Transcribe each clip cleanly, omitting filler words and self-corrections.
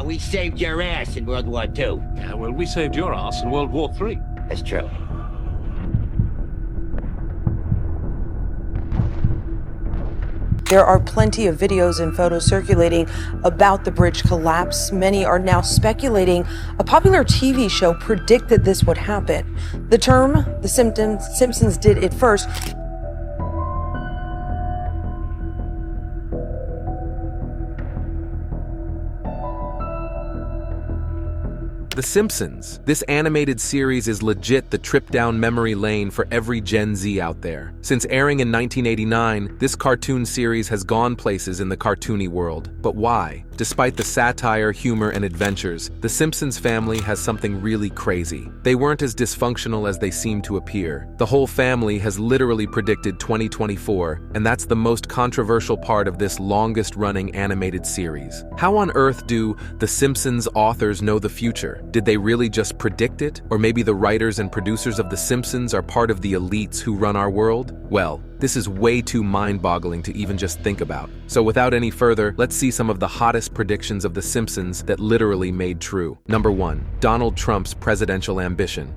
we saved your ass in World War II. Yeah, well, we saved your ass in World War III. That's true. There are plenty of videos and photos circulating about the bridge collapse. Many are now speculating a popular TV show predicted this would happen. The term, The Simpsons did it first. The Simpsons. This animated series is legit the trip down memory lane for every Gen Z out there. Since airing in 1989, this cartoon series has gone places in the cartoony world. But why? Despite the satire, humor, and adventures, the Simpsons family has something really crazy. They weren't as dysfunctional as they seem to appear. The whole family has literally predicted 2024, and that's the most controversial part of this longest-running animated series. How on earth do the Simpsons authors know the future? Did they really just predict it? Or maybe the writers and producers of The Simpsons are part of the elites who run our world? Well, this is way too mind-boggling to even just think about. So without any further, let's see some of the hottest predictions of The Simpsons that literally made true. Number 1. Donald Trump's presidential ambition.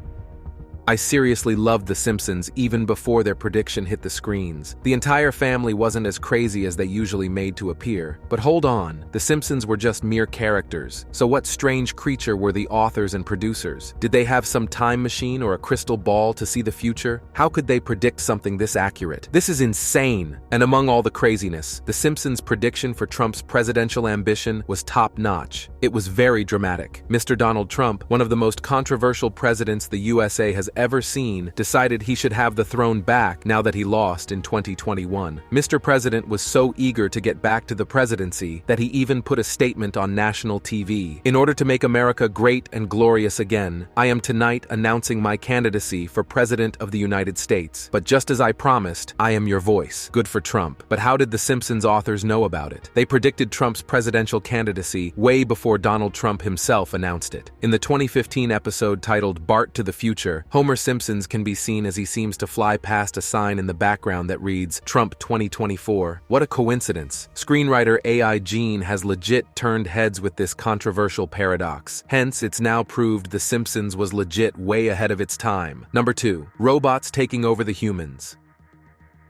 I seriously loved The Simpsons even before their prediction hit the screens. The entire family wasn't as crazy as they usually made to appear. But hold on, The Simpsons were just mere characters. So what strange creature were the authors and producers? Did they have some time machine or a crystal ball to see the future? How could they predict something this accurate? This is insane. And among all the craziness, The Simpsons' prediction for Trump's presidential ambition was top-notch. It was very dramatic. Mr. Donald Trump, one of the most controversial presidents the USA has ever seen, decided he should have the throne back now that he lost in 2021. Mr. President was so eager to get back to the presidency that he even put a statement on national TV. In order to make America great and glorious again, I am tonight announcing my candidacy for President of the United States. But just as I promised, I am your voice. Good for Trump. But how did the Simpsons authors know about it? They predicted Trump's presidential candidacy way before Donald Trump himself announced it. In the 2015 episode titled Bart to the Future, Homer Simpson can be seen as he seems to fly past a sign in the background that reads, Trump 2024. What a coincidence. Screenwriter AI Gene has legit turned heads with this controversial paradox. Hence, it's now proved The Simpsons was legit way ahead of its time. Number 2. Robots taking over the humans.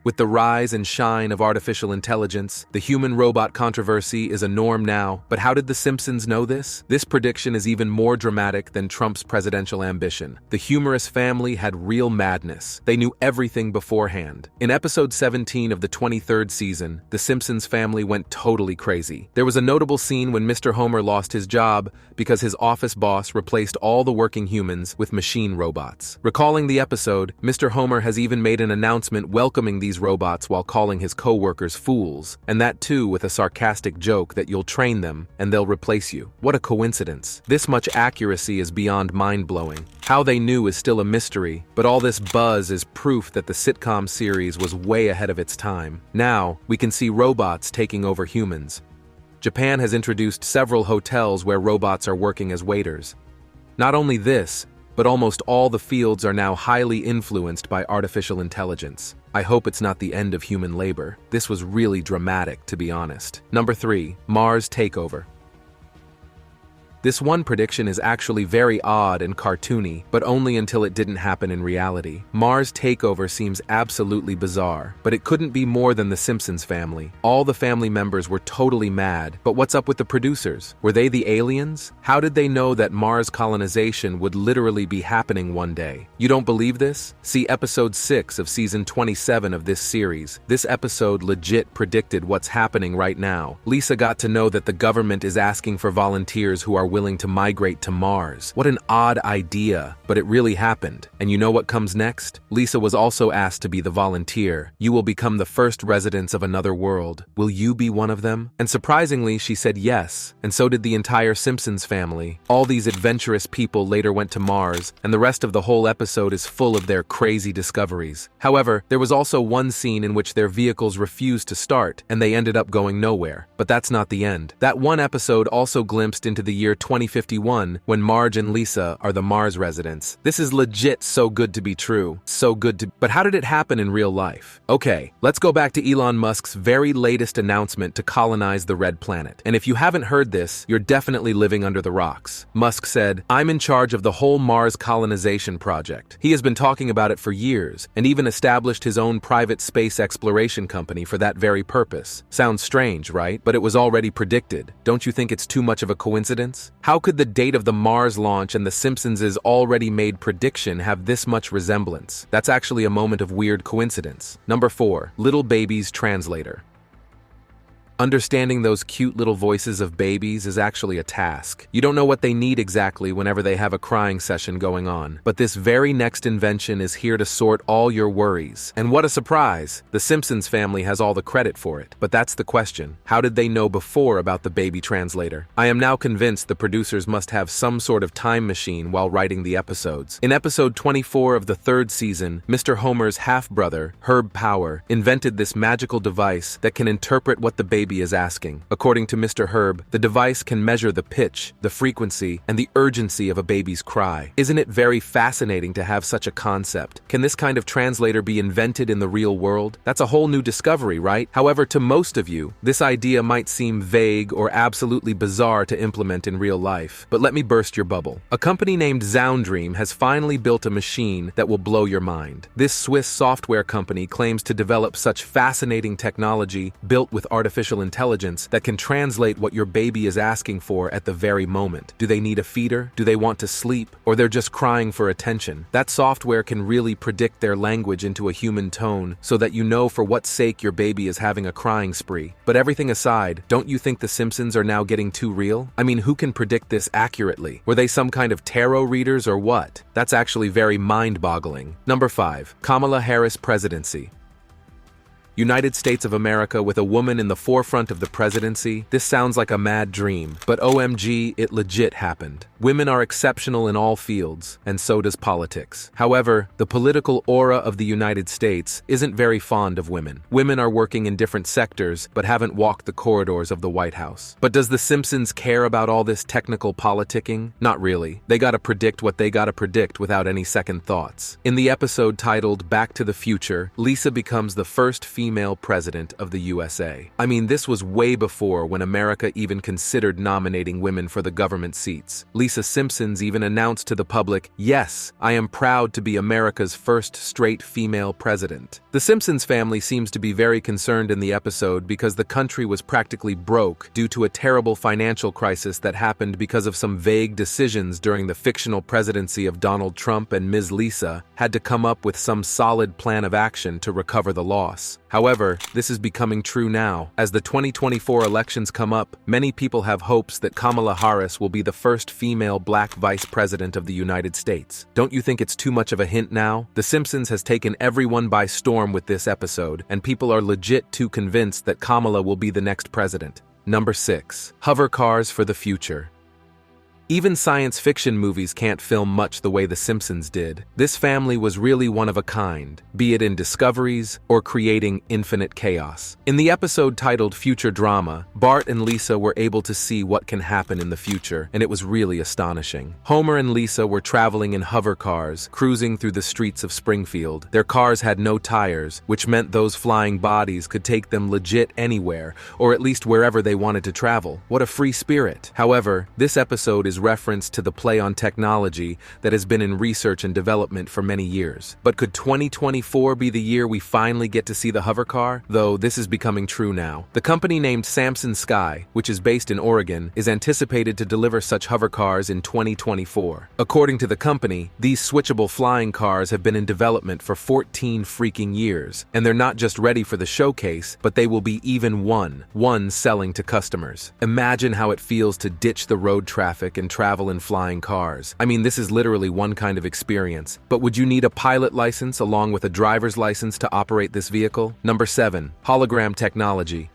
With the rise and shine of artificial intelligence, the human-robot controversy is a norm now. But how did The Simpsons know this? This prediction is even more dramatic than Trump's presidential ambition. The humorous family had real madness. They knew everything beforehand. In episode 17 of the 23rd season, The Simpsons family went totally crazy. There was a notable scene when Mr. Homer lost his job because his office boss replaced all the working humans with machine robots. Recalling the episode, Mr. Homer has even made an announcement welcoming these robots while calling his co-workers fools, and that too with a sarcastic joke that you'll train them and they'll replace you. What a coincidence. This much accuracy is beyond mind-blowing. How they knew is still a mystery, but all this buzz is proof that the sitcom series was way ahead of its time. Now, we can see robots taking over humans. Japan has introduced several hotels where robots are working as waiters. Not only this, but almost all the fields are now highly influenced by artificial intelligence. I hope it's not the end of human labor. This was really dramatic, to be honest. Number 3. Mars takeover. This one prediction is actually very odd and cartoony, but only until it didn't happen in reality. Mars takeover seems absolutely bizarre, but it couldn't be more than the Simpsons family. All the family members were totally mad, but what's up with the producers? Were they the aliens? How did they know that Mars colonization would literally be happening one day? You don't believe this? See episode 6 of season 27 of this series. This episode legit predicted what's happening right now. Lisa got to know that the government is asking for volunteers who are willing to migrate to Mars. What an odd idea, but it really happened. And you know what comes next? Lisa was also asked to be the volunteer. You will become the first residents of another world. Will you be one of them? And surprisingly, she said yes, and so did the entire Simpsons family. All these adventurous people later went to Mars, and the rest of the whole episode is full of their crazy discoveries. However, there was also one scene in which their vehicles refused to start, and they ended up going nowhere. But that's not the end. That one episode also glimpsed into the year 2051 when Marge and Lisa are the Mars residents. This is legit so good to be true. But how did it happen in real life? Okay, let's go back to Elon Musk's very latest announcement to colonize the Red Planet. And if you haven't heard this, you're definitely living under the rocks. Musk said, "I'm in charge of the whole Mars colonization project." He has been talking about it for years, and even established his own private space exploration company for that very purpose. Sounds strange, right? But it was already predicted. Don't you think it's too much of a coincidence? How could the date of the Mars launch and the Simpsons' already made prediction have this much resemblance? That's actually a moment of weird coincidence. Number 4, Little Baby's Translator. Understanding those cute little voices of babies is actually a task. You don't know what they need exactly whenever they have a crying session going on. But this very next invention is here to sort all your worries. And what a surprise! The Simpsons family has all the credit for it. But that's the question. How did they know before about the baby translator? I am now convinced the producers must have some sort of time machine while writing the episodes. In episode 24 of the 3rd season, Mr. Homer's half-brother, Herb Power, invented this magical device that can interpret what the baby is asking. According to Mr. Herb, the device can measure the pitch, the frequency, and the urgency of a baby's cry. Isn't it very fascinating to have such a concept? Can this kind of translator be invented in the real world? That's a whole new discovery, right? However, to most of you, this idea might seem vague or absolutely bizarre to implement in real life. But let me burst your bubble. A company named Zoundream has finally built a machine that will blow your mind. This Swiss software company claims to develop such fascinating technology built with artificial intelligence that can translate what your baby is asking for at the very moment. Do they need a feeder? Do they want to sleep? Or they're just crying for attention? That software can really predict their language into a human tone so that you know for what sake your baby is having a crying spree. But everything aside, don't you think the Simpsons are now getting too real? I mean, who can predict this accurately? Were they some kind of tarot readers or what? That's actually very mind-boggling. Number 5, Kamala Harris presidency. United States of America with a woman in the forefront of the presidency? This sounds like a mad dream, but OMG, it legit happened. Women are exceptional in all fields, and so does politics. However, the political aura of the United States isn't very fond of women. Women are working in different sectors, but haven't walked the corridors of the White House. But does The Simpsons care about all this technical politicking? Not really. They gotta predict what they gotta predict without any second thoughts. In the episode titled Back to the Future, Lisa becomes the first female president of the USA. I mean, this was way before when America even considered nominating women for the government seats. Lisa Simpsons even announced to the public, "Yes, I am proud to be America's first straight female president." The Simpsons family seems to be very concerned in the episode because the country was practically broke due to a terrible financial crisis that happened because of some vague decisions during the fictional presidency of Donald Trump, and Ms. Lisa had to come up with some solid plan of action to recover the loss. However, this is becoming true now. As the 2024 elections come up, many people have hopes that Kamala Harris will be the first female black vice president of the United States. Don't you think it's too much of a hint now? The Simpsons has taken everyone by storm with this episode, and people are legit too convinced that Kamala will be the next president. Number 6, hover cars for the future. Even science fiction movies can't film much the way The Simpsons did. This family was really one of a kind, be it in discoveries or creating infinite chaos. In the episode titled Future Drama, Bart and Lisa were able to see what can happen in the future, and it was really astonishing. Homer and Lisa were traveling in hover cars, cruising through the streets of Springfield. Their cars had no tires, which meant those flying bodies could take them legit anywhere, or at least wherever they wanted to travel. What a free spirit. However, this episode is reference to the play on technology that has been in research and development for many years. But could 2024 be the year we finally get to see the hover car? Though this is becoming true now. The company named Samson Sky, which is based in Oregon, is anticipated to deliver such hover cars in 2024. According to the company, these switchable flying cars have been in development for 14 freaking years, and they're not just ready for the showcase, but they will be even one selling to customers. Imagine how it feels to ditch the road traffic and travel in flying cars. I mean, this is literally one kind of experience. But would you need a pilot license along with a driver's license to operate this vehicle? Number 7, hologram technology.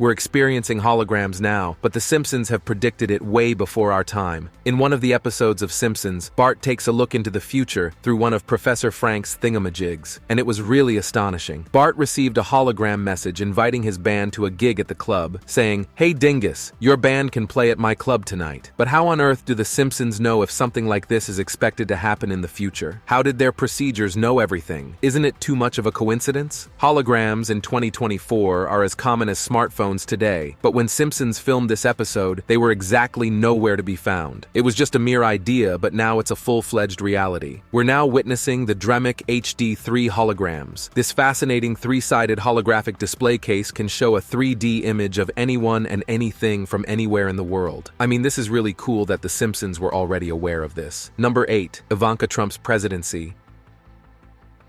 We're experiencing holograms now, but The Simpsons have predicted it way before our time. In one of the episodes of Simpsons, Bart takes a look into the future through one of Professor Frank's thingamajigs, and it was really astonishing. Bart received a hologram message inviting his band to a gig at the club, saying, "Hey Dingus, your band can play at my club tonight." But how on earth do The Simpsons know if something like this is expected to happen in the future? How did their procedures know everything? Isn't it too much of a coincidence? Holograms in 2024 are as common as smartphones today, but when Simpsons filmed this episode, they were exactly nowhere to be found. It was just a mere idea, but now it's a full-fledged reality. We're now witnessing the Dremic HD3 holograms. This fascinating three-sided holographic display case can show a 3D image of anyone and anything from anywhere in the world. I mean, this is really cool that The Simpsons were already aware of this. Number 8. Ivanka Trump's presidency.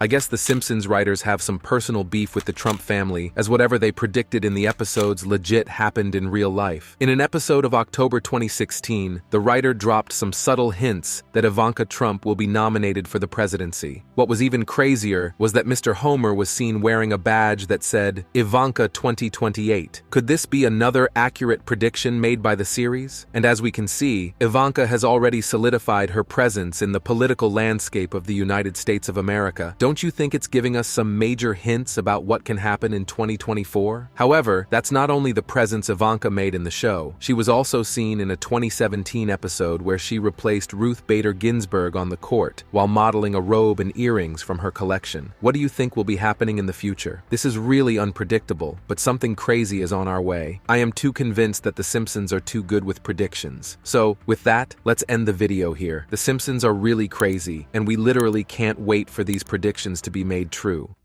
I guess the Simpsons writers have some personal beef with the Trump family, as whatever they predicted in the episodes legit happened in real life. In an episode of October 2016, the writer dropped some subtle hints that Ivanka Trump will be nominated for the presidency. What was even crazier was that Mr. Homer was seen wearing a badge that said, Ivanka 2028. Could this be another accurate prediction made by the series? And as we can see, Ivanka has already solidified her presence in the political landscape of the United States of America. Don't you think it's giving us some major hints about what can happen in 2024? However, that's not only the presence Ivanka made in the show. She was also seen in a 2017 episode where she replaced Ruth Bader Ginsburg on the court while modeling a robe and earrings from her collection. What do you think will be happening in the future? This is really unpredictable, but something crazy is on our way. I am too convinced that The Simpsons are too good with predictions. So, with that, let's end the video here. The Simpsons are really crazy, and we literally can't wait for these predictions to be made true.